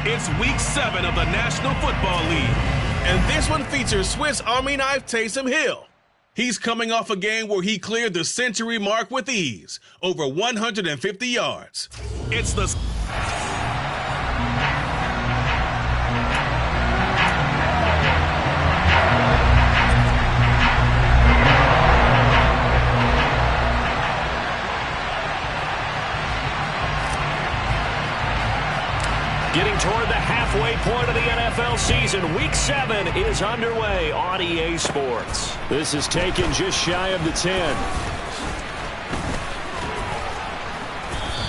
It's Week 7 of the National Football League, and this one features Swiss Army knife Taysom Hill. He's coming off a game where he cleared the century mark with ease, over 150 yards. It's the Getting toward the halfway point of the NFL season, Week 7 is underway on EA Sports. This is taken just shy of the 10.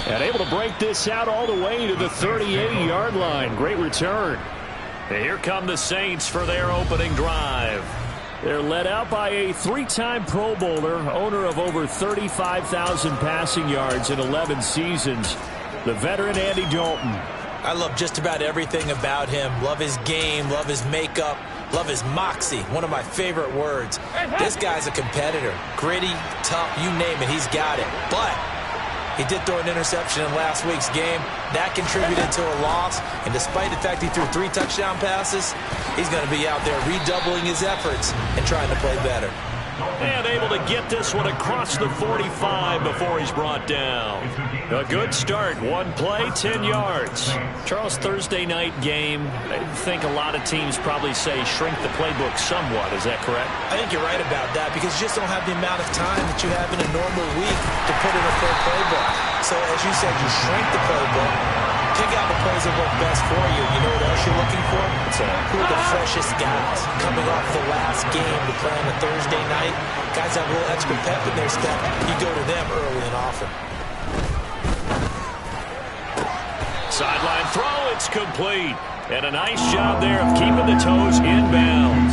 And able to break this out all the way to the 38-yard line. Great return. And here come the Saints for their opening drive. They're led out by a three-time Pro Bowler, owner of over 35,000 passing yards in 11 seasons, the veteran Andy Dalton. I love just about everything about him. Love his game, love his makeup, love his moxie. One of my favorite words. This guy's a competitor. Gritty, tough, you name it, he's got it. But he did throw an interception in last week's game. That contributed to a loss. And despite the fact he threw 3 touchdown passes, he's going to be out there redoubling his efforts and trying to play better. And able to get this one across the 45 before he's brought down. A good start. One play, 10 yards. Charles, Thursday night game, I think a lot of teams probably say shrink the playbook somewhat. Is that correct? I think you're right about that because you just don't have the amount of time that you have in a normal week to put in a full playbook. So as you said, you shrink the playbook. Pick out the plays that work best for you. You know what else you're looking for? Who are the freshest guys coming off the last game to play on a Thursday night? Guys have a little extra pep in their step. You go to them early and often. Sideline throw, it's complete. And a nice job there of keeping the toes in bounds.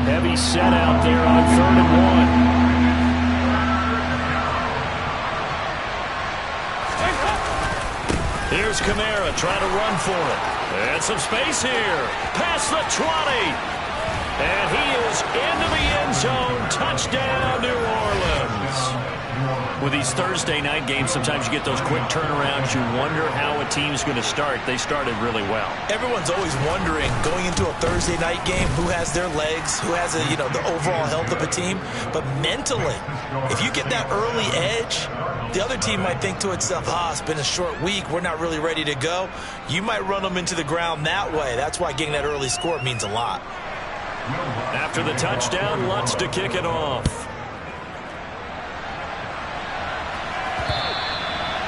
Heavy set out there on 3rd and 1. Here's Kamara trying to run for it. And some space here. Past the 20. And he is into the end zone. Touchdown, New Orleans. With these Thursday night games, sometimes you get those quick turnarounds. You wonder how a team's going to start. They started really well. Everyone's always wondering, going into a Thursday night game, who has their legs, who has the overall health of a team. But mentally, if you get that early edge, the other team might think to itself, it's been a short week. We're not really ready to go. You might run them into the ground that way. That's why getting that early score means a lot. After the touchdown, Lutz to kick it off.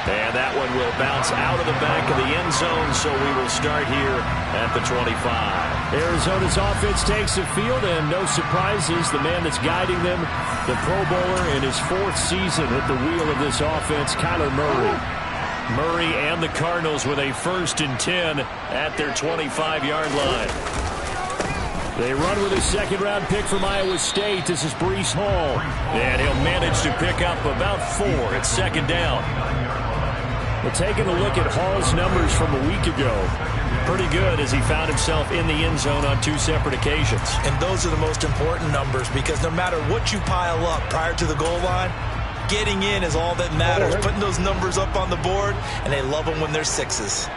And that one will bounce out of the back of the end zone, so we will start here at the 25. Arizona's offense takes the field, and no surprises. The man that's guiding them, the Pro Bowler in his 4th season at the wheel of this offense, Kyler Murray. Murray and the Cardinals with a 1st and 10 at their 25-yard line. They run with a 2nd-round pick from Iowa State. This is Breece Hall. And he'll manage to pick up about 4 at 2nd down. Well, taking a look at Hall's numbers from a week ago, pretty good as he found himself in the end zone on 2 separate occasions. And those are the most important numbers because no matter what you pile up prior to the goal line, getting in is all that matters. Putting those numbers up on the board, and they love them when they're 6s.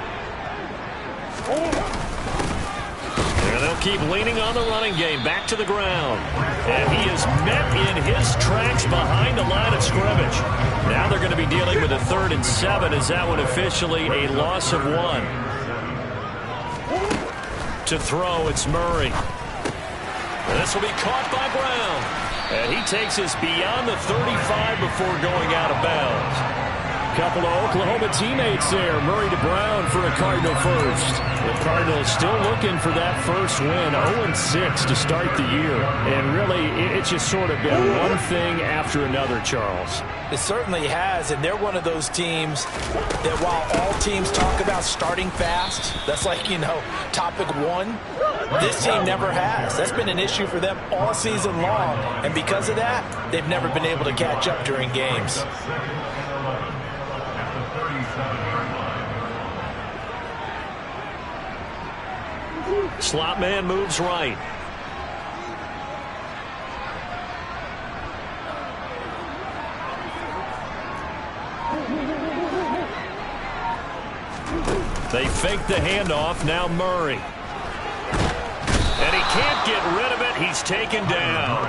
And they'll keep leaning on the running game. Back to the ground. And he is met in his tracks behind the line of scrimmage. Now they're going to be dealing with a 3rd and 7 as that one officially a loss of 1. To throw, it's Murray. This will be caught by Brown. And he takes us beyond the 35 before going out of bounds. Couple of Oklahoma teammates there. Murray to Brown for a Cardinal first. The Cardinals still looking for that first win. 0-6 to start the year. And really, it's just sort of been one thing after another, Charles. It certainly has, and they're one of those teams that while all teams talk about starting fast, that's like, topic 1, this team never has. That's been an issue for them all season long. And because of that, they've never been able to catch up during games. Slot man moves right. They fake the handoff. Now Murray. And he can't get rid of it. He's taken down.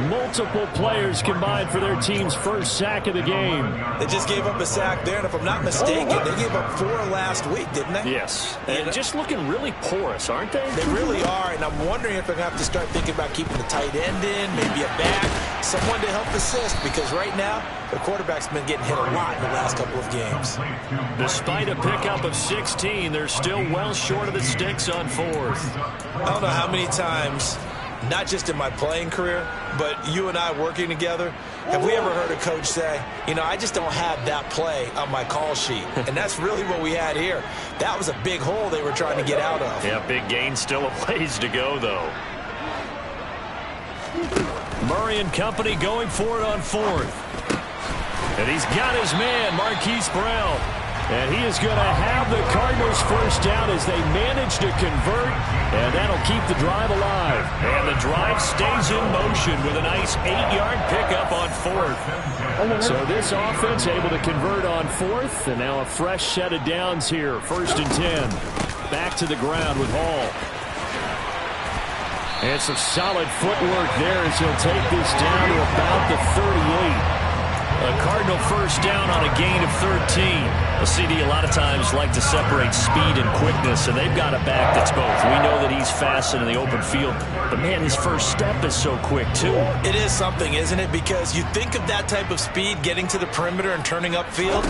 Multiple players combined for their team's first sack of the game. They just gave up a sack there, and if I'm not mistaken, they gave up 4 last week, didn't they? Yes. And just looking really porous, aren't they? They really are, and I'm wondering if they're going to have to start thinking about keeping the tight end in, maybe a back, someone to help assist, because right now, the quarterback's been getting hit a lot in the last couple of games. Despite a pickup of 16, they're still well short of the sticks on 4th. I don't know how many times, not just in my playing career, but you and I working together, have we ever heard a coach say, you know, I just don't have that play on my call sheet? And that's really what we had here. That was a big hole they were trying to get out of. Yeah, big gain, still a ways to go, though. Murray and company going for it on 4th. And he's got his man, Marquise Brown. And he is going to have the Cardinals first down as they manage to convert, and that'll keep the drive alive. And the drive stays in motion with a nice 8-yard pickup on 4th. So this offense able to convert on 4th, and now a fresh set of downs here. 1st and 10. Back to the ground with Hall. And some solid footwork there as he'll take this down to about the 38. A Cardinal first down on a gain of 13. A CD a lot of times like to separate speed and quickness, and they've got a back that's both. We know that he's fast in the open field, but man, his first step is so quick too. It is something, isn't it? Because you think of that type of speed getting to the perimeter and turning upfield,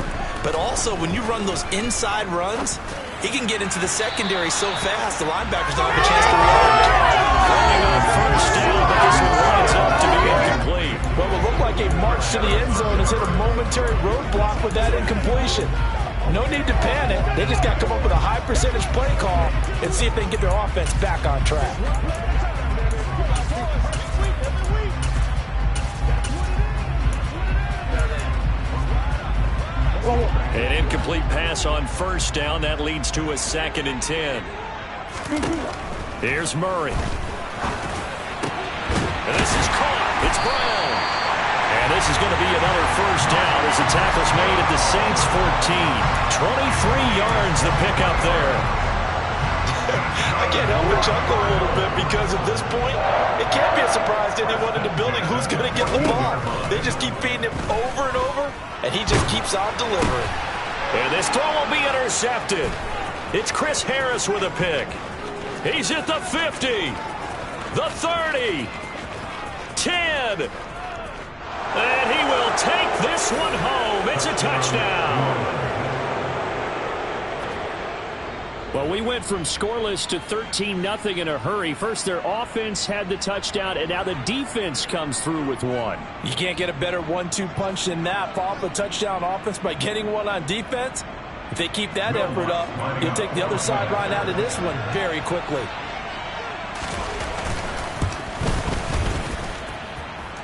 but also when you run those inside runs, he can get into the secondary so fast the linebackers don't have a chance to react. Running on first down, but this one winds up to be incomplete. Well, it looked like a march to the end zone has hit a momentary roadblock with that incompletion. No need to panic. They just got to come up with a high percentage play call and see if they can get their offense back on track. An incomplete pass on first down. That leads to a 2nd and 10. Here's Murray. And this is caught. It's Brown. And this is going to be another first down as the tackle's made at the Saints 14. 23 yards the pickup there. I can't help but chuckle a little bit because at this point, it can't be a surprise to anyone in the building who's going to get the ball. They just keep feeding him over and over, and he just keeps on delivering. And this throw will be intercepted. It's Chris Harris with a pick. He's at the 50, the 30, 10. And he will take this one home. It's a touchdown. Well, we went from scoreless to 13-0 in a hurry. First, their offense had the touchdown, and now the defense comes through with one. You can't get a better 1-2 punch than that. Follow up a touchdown offense by getting one on defense. If they keep that effort up, you'll take the other sideline out of this one very quickly.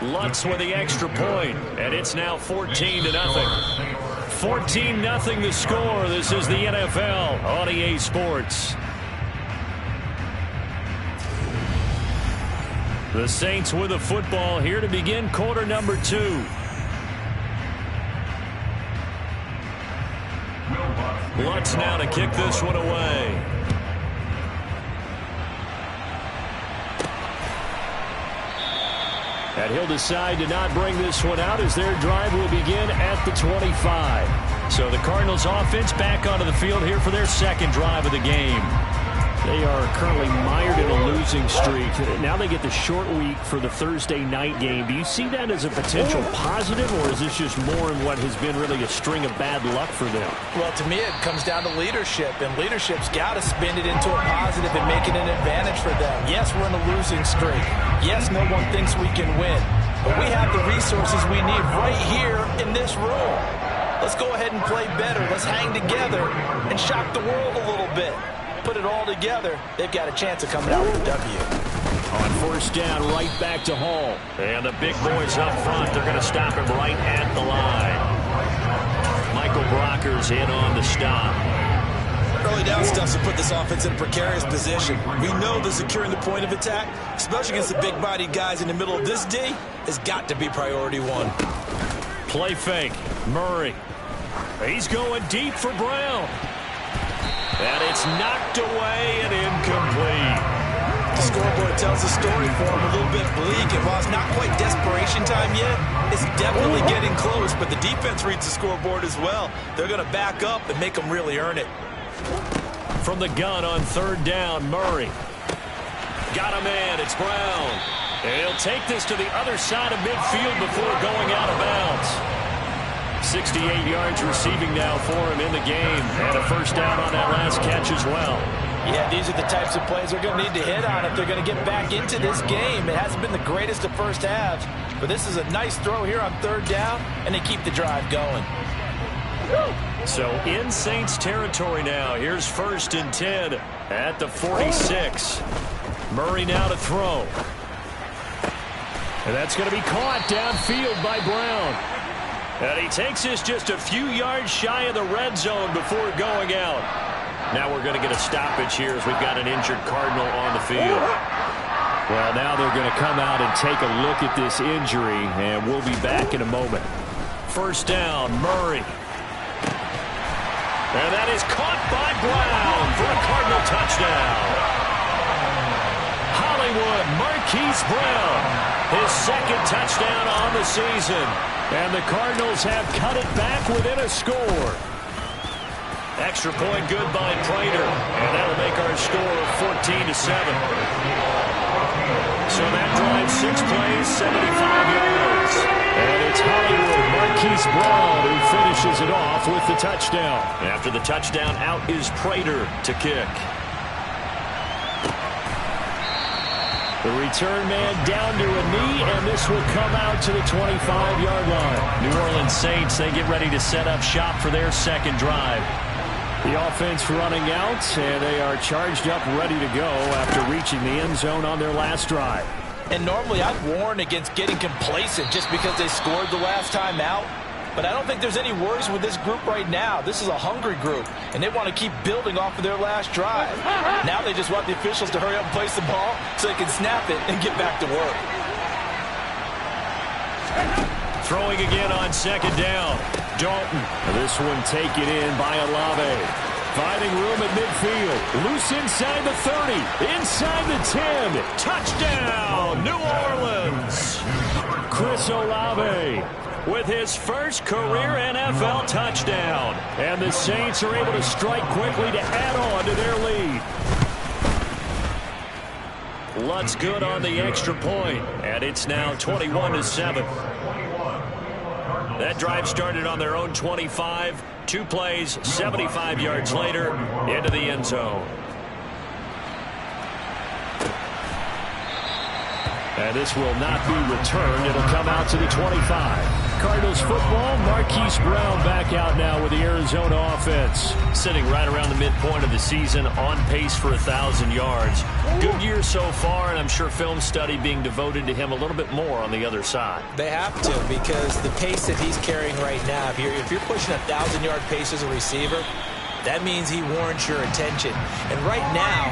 Lutz with the extra point, and it's now 14-0. 14-0 the score. This is the NFL on EA Sports. The Saints with the football here to begin quarter number 2. Lutz now to kick this one away. And he'll decide to not bring this one out as their drive will begin at the 25. So the Cardinals offense back onto the field here for their second drive of the game. They are currently mired in a losing streak. Now they get the short week for the Thursday night game. Do you see that as a potential positive, or is this just more in what has been really a string of bad luck for them? Well, to me, it comes down to leadership, and leadership's got to spin it into a positive and make it an advantage for them. Yes, we're in a losing streak. Yes, no one thinks we can win, but we have the resources we need right here in this room. Let's go ahead and play better. Let's hang together and shock the world a little bit. Put it all together, they've got a chance of coming out with a W. On first down, right back to Hall. And the big boys up front, they're going to stop him right at the line. Michael Brocker's in on the stop. Early down stuff to put this offense in a precarious position. We know that securing the point of attack, especially against the big-bodied guys in the middle of this D, has got to be priority one. Play fake. Murray. He's going deep for Brown. And it's knocked away and incomplete. The scoreboard tells the story for him, a little bit bleak, and while it's not quite desperation time yet, it's definitely getting close, but the defense reads the scoreboard as well. They're going to back up and make them really earn it. From the gun on third down, Murray. Got a man, it's Brown. And he'll take this to the other side of midfield before going out of bounds. 68 yards receiving now for him in the game, and a first down on that last catch as well. Yeah, these are the types of plays they're going to need to hit on if they're going to get back into this game. It hasn't been the greatest of first halves, but this is a nice throw here on third down, and they keep the drive going. So in Saints territory now. Here's 1st and 10 at the 46. Murray now to throw. And that's going to be caught downfield by Brown. And he takes this just a few yards shy of the red zone before going out. Now we're going to get a stoppage here as we've got an injured Cardinal on the field. Well, now they're going to come out and take a look at this injury, and we'll be back in a moment. First down, Murray. And that is caught by Brown for a Cardinal touchdown. Hollywood, Marquise Brown, his second touchdown on the season. And the Cardinals have cut it back within a score. Extra point good by Prater, and that'll make our score 14-7. So that drives 6 plays, 75 yards. And it's Hollywood, Marquise Brown, who finishes it off with the touchdown. After the touchdown, out is Prater to kick. The return man down to a knee, and this will come out to the 25-yard line. New Orleans Saints, they get ready to set up shop for their second drive. The offense running out, and they are charged up, ready to go after reaching the end zone on their last drive. And normally I'd warn against getting complacent just because they scored the last time out. But I don't think there's any worries with this group right now. This is a hungry group, and they want to keep building off of their last drive. Now they just want the officials to hurry up and place the ball so they can snap it and get back to work. Throwing again on second down. Dalton. This one taken in by Olave. Finding room at midfield. Loose inside the 30. Inside the 10. Touchdown, New Orleans. Chris Olave with his first career NFL touchdown. And the Saints are able to strike quickly to add on to their lead. Lutt's good on the extra point, and it's now 21-7. That drive started on their own 25. 2 plays, 75 yards later, into the end zone. And this will not be returned. It'll come out to the 25. Cardinals football, Marquise Brown back out now with the Arizona offense. Sitting right around the midpoint of the season, on pace for 1,000 yards. Good year so far, and I'm sure film study being devoted to him a little bit more on the other side. They have to, because the pace that he's carrying right now, if you're pushing 1,000-yard pace as a receiver, that means he warrants your attention. And right now,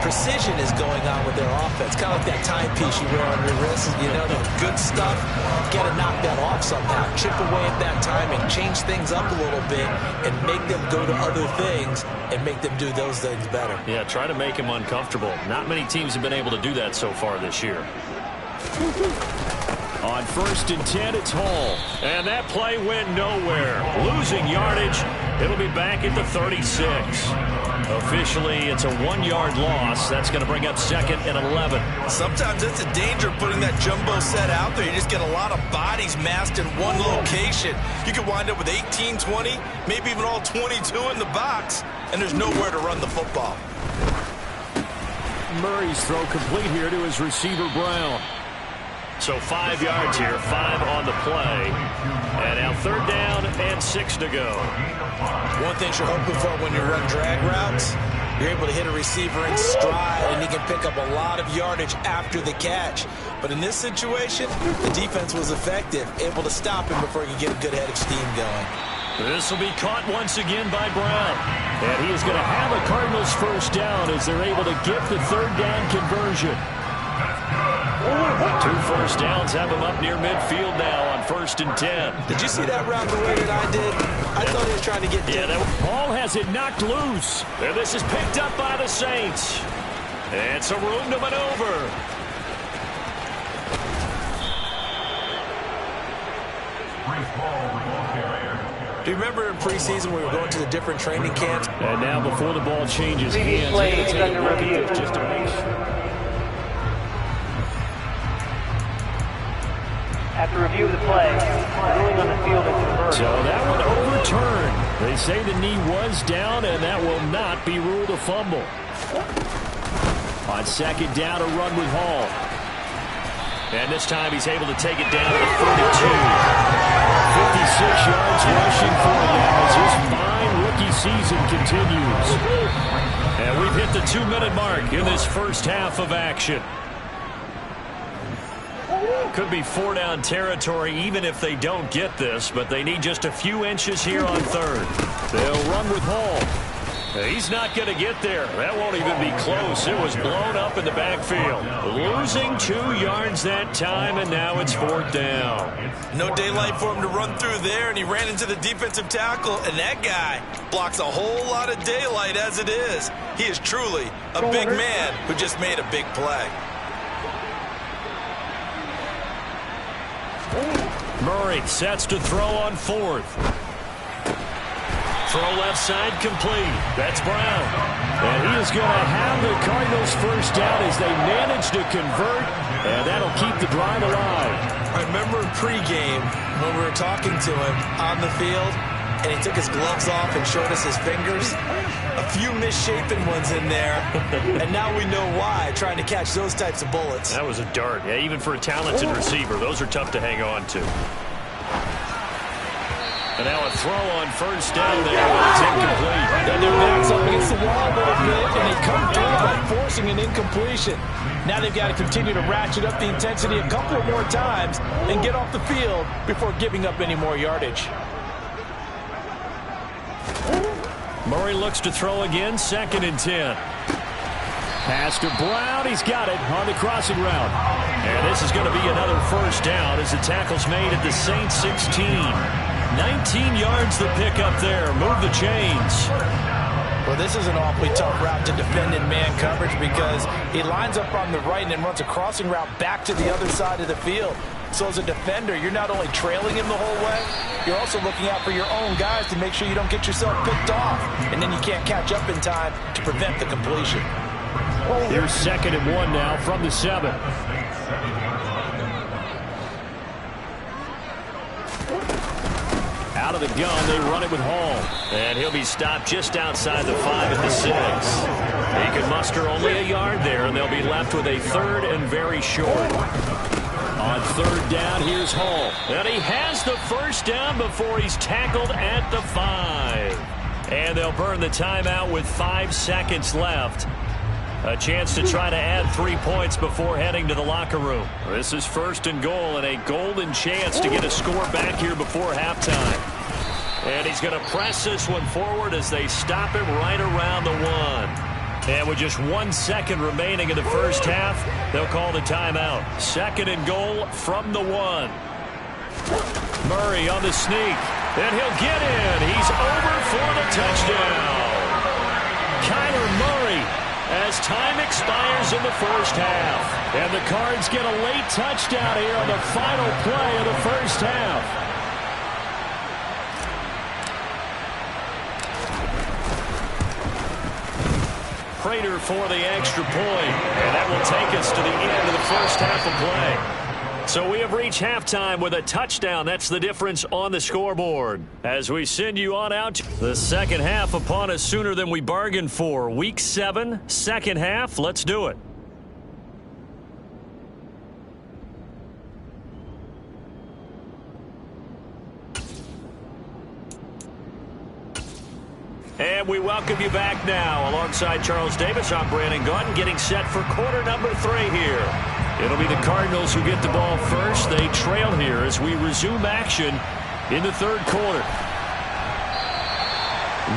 precision is going on with their offense. Kind of like that timepiece you wear on your wrist. You know, the good stuff, got to knock that off somehow. Chip away at that timing, change things up a little bit, and make them go to other things and make them do those things better. Yeah, try to make him uncomfortable. Not many teams have been able to do that so far this year. On 1st and 10, it's Hall. And that play went nowhere. Losing yardage. It'll be back at the 36. Officially, it's a 1-yard loss. That's going to bring up 2nd and 11. Sometimes it's a danger putting that jumbo set out there. You just get a lot of bodies massed in one location. You could wind up with 18, 20, maybe even all 22 in the box, and there's nowhere to run the football. Murray's throw complete here to his receiver, Brown. So 5 yards here, 5 on the play. And now 3rd down and 6 to go. One thing you're hoping for when you run drag routes, you're able to hit a receiver in stride, and he can pick up a lot of yardage after the catch. But in this situation, the defense was effective, able to stop him before he could get a good head of steam going. This will be caught once again by Brown. And he is going to have a Cardinals first down as they're able to get the 3rd down conversion. 2 first downs have him up near midfield now on 1st and 10. Did you see that route the way that I did? I thought he was trying to get down. Ball has it knocked loose. And this is picked up by the Saints. And some room to maneuver. Do you remember in preseason we were going to the different training camps? And now before the ball changes hands, they're going to take a look at this just to make sure. After review of the play, ruling on the field is reversed. So that one overturned. They say the knee was down, and that will not be ruled a fumble. On 2nd down, a run with Hall. And this time he's able to take it down to the 42. 56 yards rushing for him as his fine rookie season continues. And we've hit the 2-minute mark in this first half of action. Could be 4-down territory even if they don't get this, but they need just a few inches here on 3rd. They'll run with Hall. He's not going to get there. That won't even be close. It was blown up in the backfield. Losing 2 yards that time, and now it's 4th down. No daylight for him to run through there, and he ran into the defensive tackle, and that guy blocks a whole lot of daylight as it is. He is truly a big man who just made a big play. Murray sets to throw on 4th. Throw left side complete. That's Brown. And he is going to have the Cardinals first down as they manage to convert, and that'll keep the drive alive. I remember in pregame when we were talking to him on the field, and he took his gloves off and showed us his fingers. A few misshapen ones in there, and now we know why, trying to catch those types of bullets. That was a dart. Yeah, even for a talented receiver, those are tough to hang on to. And now a throw on 1st down there, but it's incomplete. And their backs up against the wall a little bit, and they come through by forcing an incompletion. Now they've got to continue to ratchet up the intensity a couple of more times and get off the field before giving up any more yardage. Murray looks to throw again, 2nd and 10. Pass to Brown. He's got it on the crossing route. And this is going to be another 1st down as the tackle's made at the Saints 16. 19 yards the pick up there. Move the chains. Well, this is an awfully tough route to defend in man coverage because he lines up on the right and then runs a crossing route back to the other side of the field. So as a defender, you're not only trailing him the whole way, you're also looking out for your own guys to make sure you don't get yourself picked off. And then you can't catch up in time to prevent the completion. Here's 2nd and 1 now from the 7. Out of the gun, they run it with Hall. And he'll be stopped just outside the 5 at the 6. He can muster only a yard there, and they'll be left with a 3rd and very short. On 3rd down, here's Hall. And he has the 1st down before he's tackled at the 5. And they'll burn the timeout with 5 seconds left. A chance to try to add 3 points before heading to the locker room. This is 1st and goal and a golden chance to get a score back here before halftime. And he's going to press this one forward as they stop him right around the 1. And with just 1 second remaining in the first half, they'll call the timeout. 2nd and goal from the 1. Murray on the sneak. And he'll get in. He's over for the touchdown. Kyler Murray as time expires in the first half. And the Cards get a late touchdown here on the final play of the first half. Prater for the extra point. And that will take us to the end of the first half of play. So we have reached halftime with a touchdown. That's the difference on the scoreboard. As we send you on out, the second half upon us sooner than we bargained for. Week 7, second half. Let's do it. And we welcome you back now. Alongside Charles Davis, I'm Brandon Gaudin, getting set for quarter number 3 here. It'll be the Cardinals who get the ball first. They trail here as we resume action in the third quarter.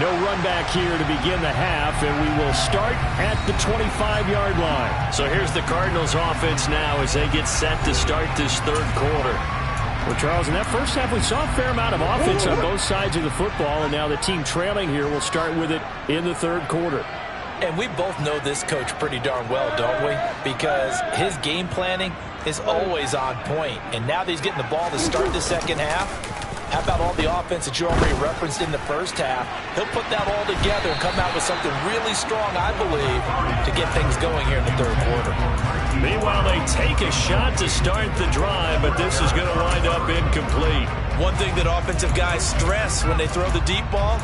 No run back here to begin the half, and we will start at the 25-yard line. So here's the Cardinals offense now as they get set to start this third quarter. Well, Charles, in that first half, we saw a fair amount of offense on both sides of the football, and now the team trailing here will start with it in the third quarter. And we both know this coach pretty darn well, don't we? Because his game planning is always on point. And now that he's getting the ball to start the second half, how about all the offense that you already referenced in the first half? He'll put that all together and come out with something really strong, I believe, to get things going here in the third quarter. Meanwhile, they take a shot to start the drive, but this is going to wind up incomplete. One thing that offensive guys stress when they throw the deep ball,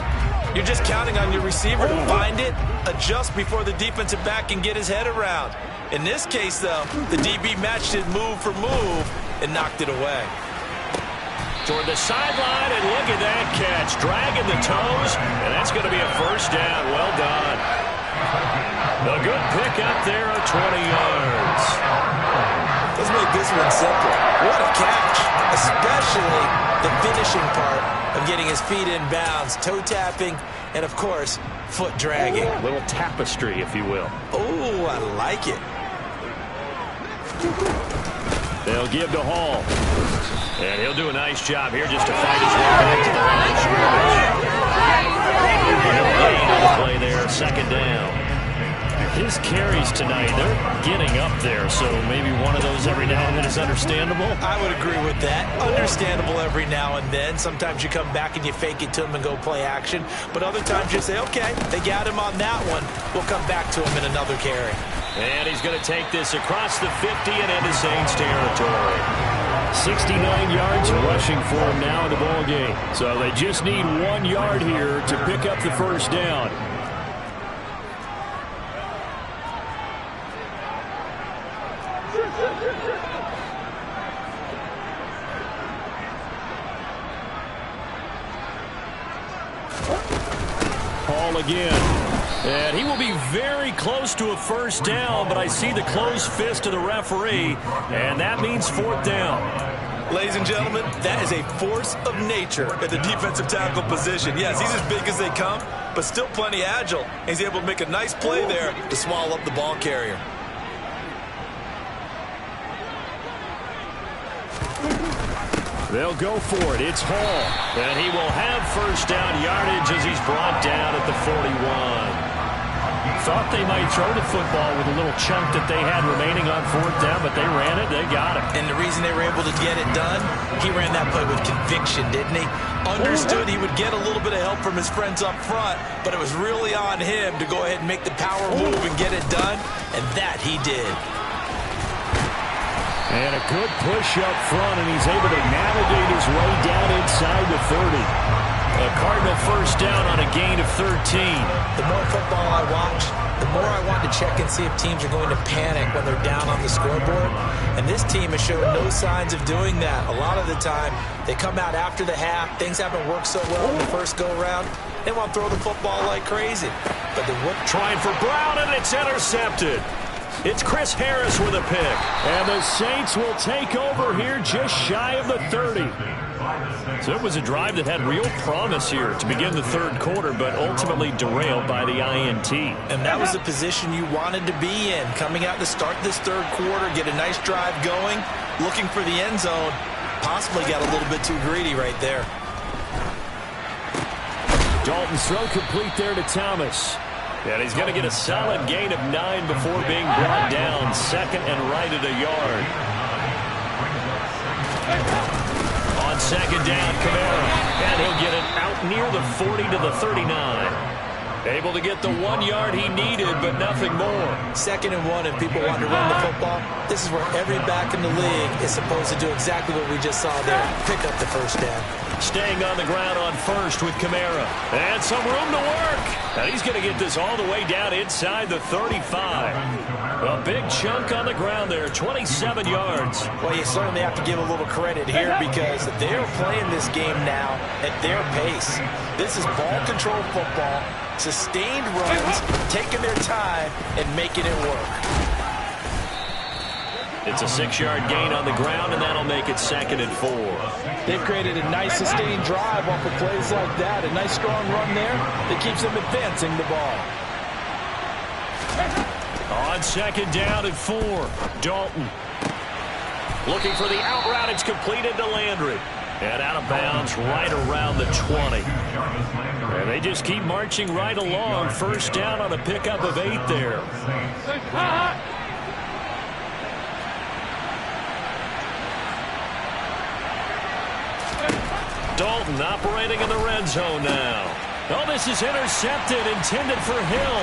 you're just counting on your receiver to find it, adjust before the defensive back can get his head around. In this case, though, the DB matched it move for move and knocked it away. Toward the sideline, and look at that catch. Dragging the toes, and that's going to be a first down. Well done. A good pick up there of 20 yards. Let's make this one simple. What a catch, especially the finishing part of getting his feet in bounds, toe tapping, and, of course, foot dragging. A little tapestry, if you will. Oh, I like it. They'll give to Hall. And he'll do a nice job here just to fight his way back to the line of scrimmage. He'll gain on the play there, second down. His carries tonight, they're getting up there, so maybe one of those every now and then is understandable. I would agree with that. Understandable every now and then. Sometimes you come back and you fake it to him and go play action. But other times you say, okay, they got him on that one. We'll come back to him in another carry. And he's going to take this across the 50 and into Saints territory. 69 yards rushing for him now in the ball game. So they just need 1 yard here to pick up the first down. Hall again. And he will be very close to a first down, but I see the closed fist of the referee, and that means fourth down. Ladies and gentlemen, that is a force of nature at the defensive tackle position. Yes, he's as big as they come, but still plenty agile. He's able to make a nice play there to swallow up the ball carrier. They'll go for it. It's Hall. And he will have first down yardage as he's brought down at the 41. Thought they might throw the football with a little chunk that they had remaining on fourth down, but they ran it. They got him. And the reason they were able to get it done, he ran that play with conviction, didn't he? Understood he would get a little bit of help from his friends up front, but it was really on him to go ahead and make the power move and get it done, and that he did. And a good push up front, and he's able to navigate his way down inside the 30. A Cardinal first down on a gain of 13. The more football I watch, the more I want to check and see if teams are going to panic when they're down on the scoreboard. And this team has shown no signs of doing that. A lot of the time, they come out after the half. Things haven't worked so well in the first go-around. They want to throw the football like crazy. But they're trying for Brown, and it's intercepted. It's Chris Harris with a pick. And the Saints will take over here just shy of the 30. So it was a drive that had real promise here to begin the third quarter, but ultimately derailed by the INT. And that was the position you wanted to be in. Coming out to start this third quarter, get a nice drive going, looking for the end zone. Possibly got a little bit too greedy right there. Dalton's throw complete there to Thomas. And he's going to get a solid gain of 9 before being brought down. Second and right at a yard. On second down, Kamara. And he'll get it out near the 40 to the 39. Able to get the 1 yard he needed, but nothing more. Second and 1, and people want to run the football. This is where every back in the league is supposed to do exactly what we just saw there. Pick up the first down. Staying on the ground on first with Kamara. And some room to work. And he's going to get this all the way down inside the 35. A big chunk on the ground there, 27 yards. Well, you certainly have to give a little credit here because they're playing this game now at their pace. This is ball control football, sustained runs, taking their time and making it work. It's a 6-yard gain on the ground, and that'll make it 2nd and 4. They've created a nice sustained drive off of plays like that. A nice strong run there that keeps them advancing the ball. On 2nd down and 4, Dalton. Looking for the out route. It's completed to Landry. And out of bounds right around the 20. And they just keep marching right along. 1st down on a pickup of 8 there. Dalton operating in the red zone now. Oh, this is intercepted, intended for Hill.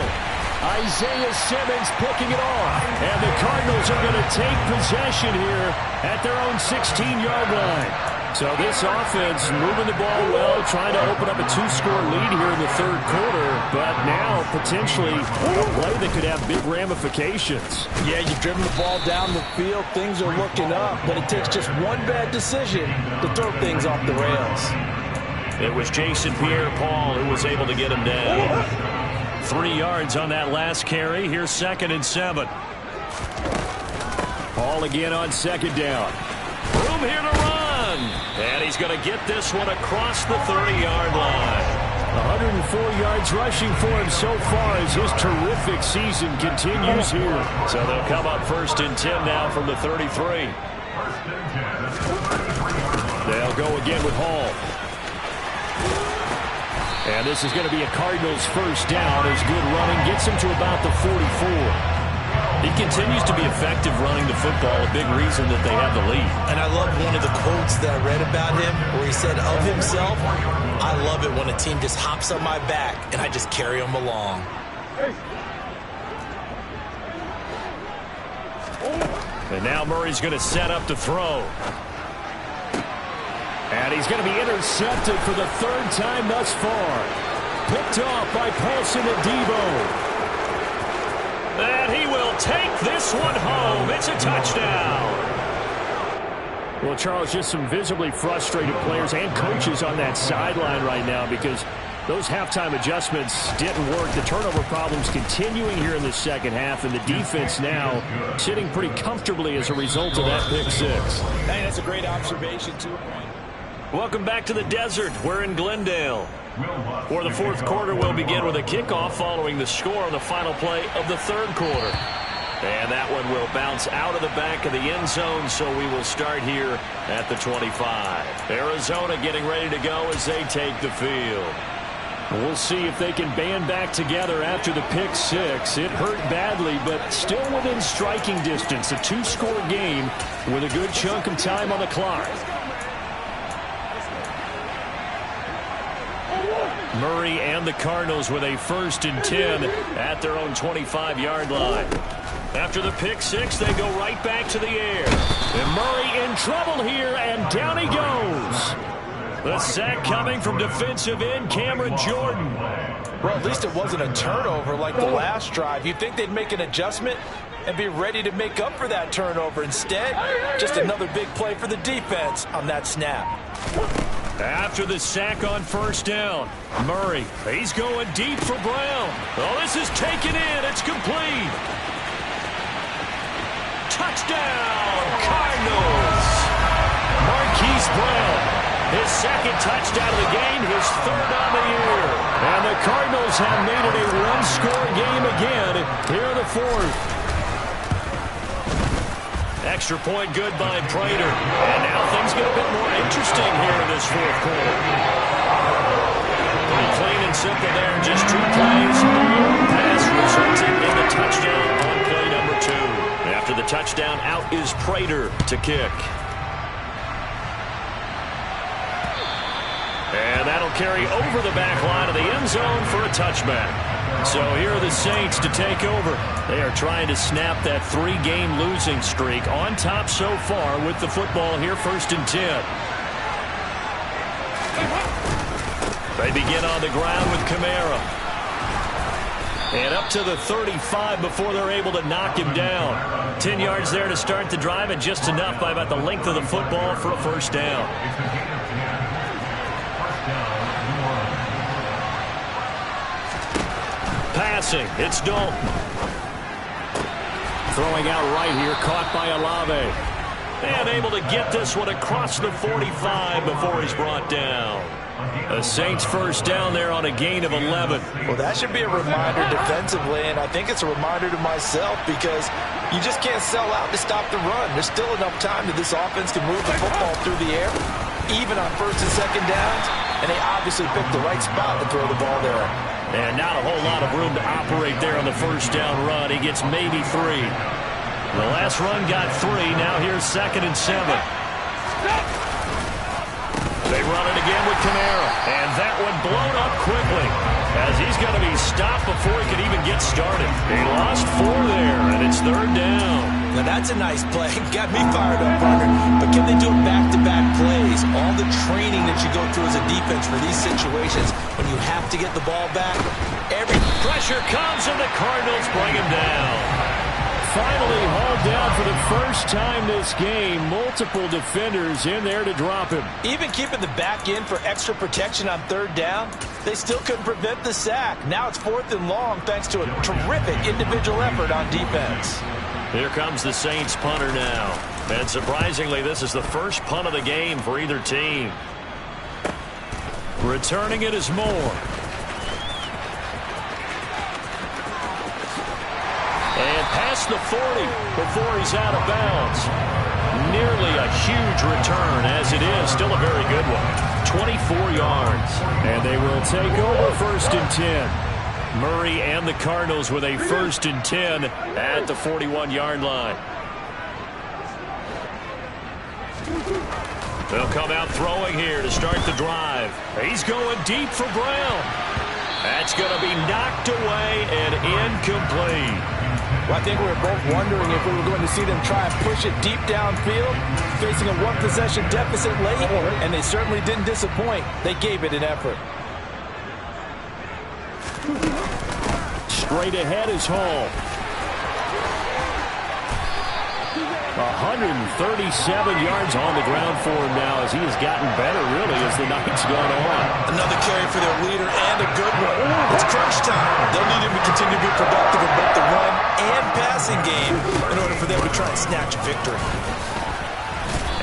Isaiah Simmons picking it off. And the Cardinals are going to take possession here at their own 16-yard line. So this offense moving the ball well, trying to open up a 2-score lead here in the 3rd quarter, but now potentially a play that could have big ramifications. Yeah, you've driven the ball down the field. Things are looking up, but it takes just one bad decision to throw things off the rails. It was Jason Pierre-Paul who was able to get him down. 3 yards on that last carry. Here's 2nd and 7. Paul again on 2nd down. Room here to run. And he's going to get this one across the 30-yard line. 104 yards rushing for him so far as his terrific season continues here. So they'll come up 1st and 10 now from the 33. They'll go again with Hall. And this is going to be a Cardinals 1st down as good running gets him to about the 44. He continues to be effective running the football, a big reason that they have the lead. And I love one of the quotes that I read about him where he said of himself, I love it when a team just hops on my back and I just carry them along. And now Murray's going to set up to throw. And he's going to be intercepted for the 3rd time thus far. Picked off by Paulson Adebo. And he will take this one home. It's a touchdown. Well, Charles, just some visibly frustrated players and coaches on that sideline right now because those halftime adjustments didn't work. The turnover problems continuing here in the 2nd half, and the defense now sitting pretty comfortably as a result of that pick 6. Hey, that's a great observation, too. Welcome back to the desert. We're in Glendale. For the 4th quarter, we'll begin with a kickoff following the score on the final play of the 3rd quarter. And that one will bounce out of the back of the end zone, so we will start here at the 25. Arizona getting ready to go as they take the field. We'll see if they can band back together after the pick 6. It hurt badly, but still within striking distance. A 2-score game with a good chunk of time on the clock. Murray and the Cardinals with a 1st and 10 at their own 25-yard line. After the pick 6, they go right back to the air. And Murray in trouble here, and down he goes. The sack coming from defensive end Cameron Jordan. Well, at least it wasn't a turnover like the last drive. You'd think they'd make an adjustment and be ready to make up for that turnover. Instead, just another big play for the defense on that snap. After the sack on 1st down, Murray, he's going deep for Brown. Oh, this is taken in. It's complete. Touchdown, Cardinals. Marquise Brown, his 2nd touchdown of the game, his 3rd on the year. And the Cardinals have made it a 1-score game again here in the 4th. Extra point good by Prater. And now things get a bit more interesting here in this 4th quarter. Pretty clean and simple there. Just 2 plays. The long pass resulting in the touchdown on play number 2. After the touchdown, out is Prater to kick. And that'll carry over the back line of the end zone for a touchback. So here are the Saints to take over. They are trying to snap that 3-game losing streak, on top so far with the football here, 1st and 10. They begin on the ground with Kamara. And up to the 35 before they're able to knock him down. 10 yards there to start the drive, and just enough by about the length of the football for a 1st down. Passing, it's Dalton. Throwing out right here, caught by Olave. And able to get this one across the 45 before he's brought down. The Saints first down there on a gain of 11. Well, that should be a reminder defensively, and I think it's a reminder to myself because you just can't sell out to stop the run. There's still enough time that this offense can move the football through the air, even on first and second downs, and they obviously picked the right spot to throw the ball there. And not a whole lot of room to operate there on the first down run. He gets maybe 3. The last run got 3. Now here's 2nd and 7. They run it again with Kamara. And that one blown up quickly as he's going to be stopped before he could even get started. He lost 4 there, and it's 3rd down. Now that's a nice play. Got me fired up, Parker. But can they do it back-to-back plays? All the training that you go through as a defense for these situations, when you have to get the ball back, every pressure comes, and the Cardinals bring him down. Finally hauled down for the first time this game. Multiple defenders in there to drop him. Even keeping the back end for extra protection on 3rd down, they still couldn't prevent the sack. Now it's 4th and long thanks to a terrific individual effort on defense. Here comes the Saints punter now. And surprisingly, this is the first punt of the game for either team. Returning it is Moore. And past the 40 before he's out of bounds. Nearly a huge return as it is. Still a very good one. 24 yards. And they will take over 1st and 10. Murray and the Cardinals with a 1st and 10 at the 41-yard line. They'll come out throwing here to start the drive. He's going deep for Brown. That's going to be knocked away and incomplete. Well, I think we were both wondering if we were going to see them try and push it deep downfield, facing a 1-possession deficit late, and they certainly didn't disappoint. They gave it an effort. Straight ahead is Hall. 137 yards on the ground for him now as he has gotten better, really, as the night's gone on. Another carry for their leader and a good one. It's crunch time. They'll need him to continue to be productive in both the run and passing game in order for them to try and snatch a victory.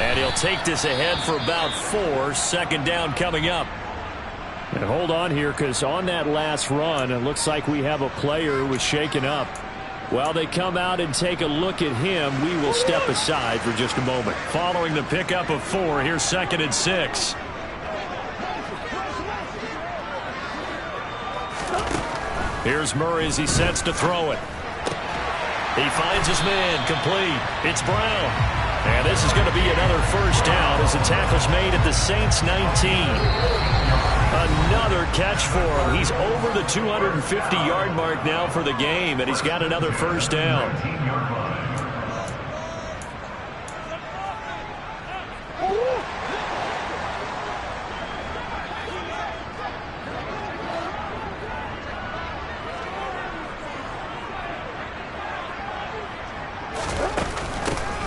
And he'll take this ahead for about 4. 2nd down coming up. And hold on here, because on that last run, it looks like we have a player who was shaken up. While they come out and take a look at him, we will step aside for just a moment. Following the pickup of 4, here's 2nd and 6. Here's Murray as he sets to throw it. He finds his man, complete. It's Brown. And this is going to be another 1st down as the tackle's made at the Saints 19. Another catch for him. He's over the 250-yard mark now for the game, and he's got another 1st down.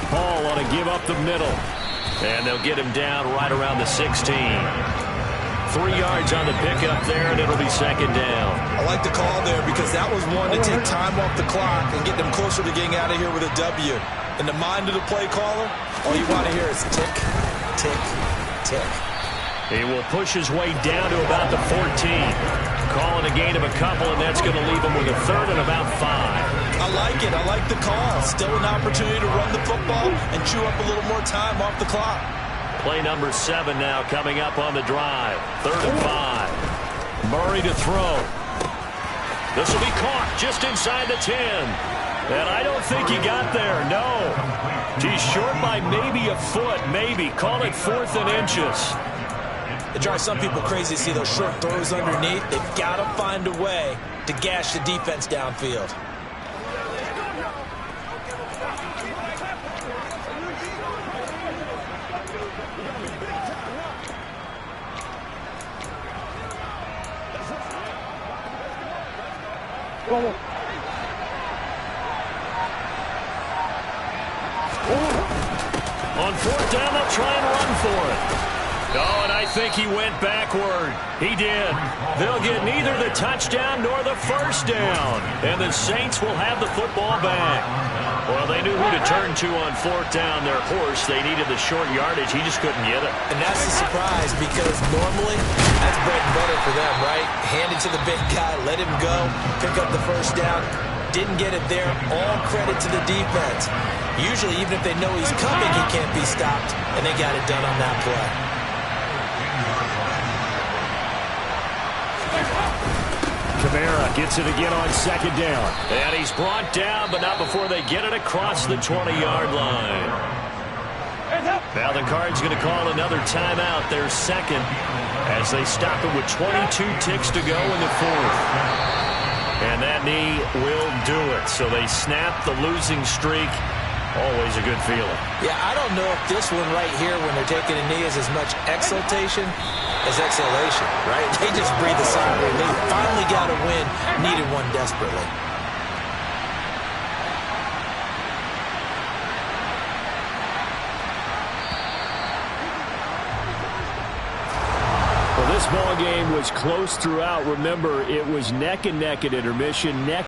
Hall on a give up the middle. And they'll get him down right around the 16. 3 yards on the pickup there, and it'll be 2nd down. I like the call there because that was one to take time off the clock and get them closer to getting out of here with a W. In the mind of the play caller, all you want to hear is tick, tick, tick. He will push his way down to about the 14. Calling a gain of a couple, and that's going to leave him with a 3rd and about 5. I like it. I like the call. Still an opportunity to run the football and chew up a little more time off the clock. Play number 7 now coming up on the drive. 3rd and 5. Murray to throw. This will be caught just inside the 10. And I don't think he got there, no. He's short by maybe a foot, maybe. Call it 4th and inches. It drives some people crazy to see those short throws underneath. They've got to find a way to gash the defense downfield. On 4th down, they'll try and run for it. Oh, and I think he went backward. He did. They'll get neither the touchdown nor the first down. And the Saints will have the football back. Well, they knew who to turn to on fourth down. Their horse, they needed the short yardage. He just couldn't get it. And that's a surprise because normally that's bread and butter for them, right? Hand it to the big guy, let him go, pick up the first down. Didn't get it there. All credit to the defense. Usually, even if they know he's coming, he can't be stopped. And they got it done on that play. Kamara gets it again on second down. And he's brought down, but not before they get it across the 20-yard line. Now the Cards going to call another timeout, their second, as they stop it with 22 ticks to go in the fourth. And that knee will do it. So they snap the losing streak. Always a good feeling. Yeah, I don't know if this one right here, when they're taking a knee, is as much exultation as exhalation, right? They just breathe a sigh of relief. Finally got a win. Needed one desperately. Well, this ball game was close throughout. Remember, it was neck and neck at intermission.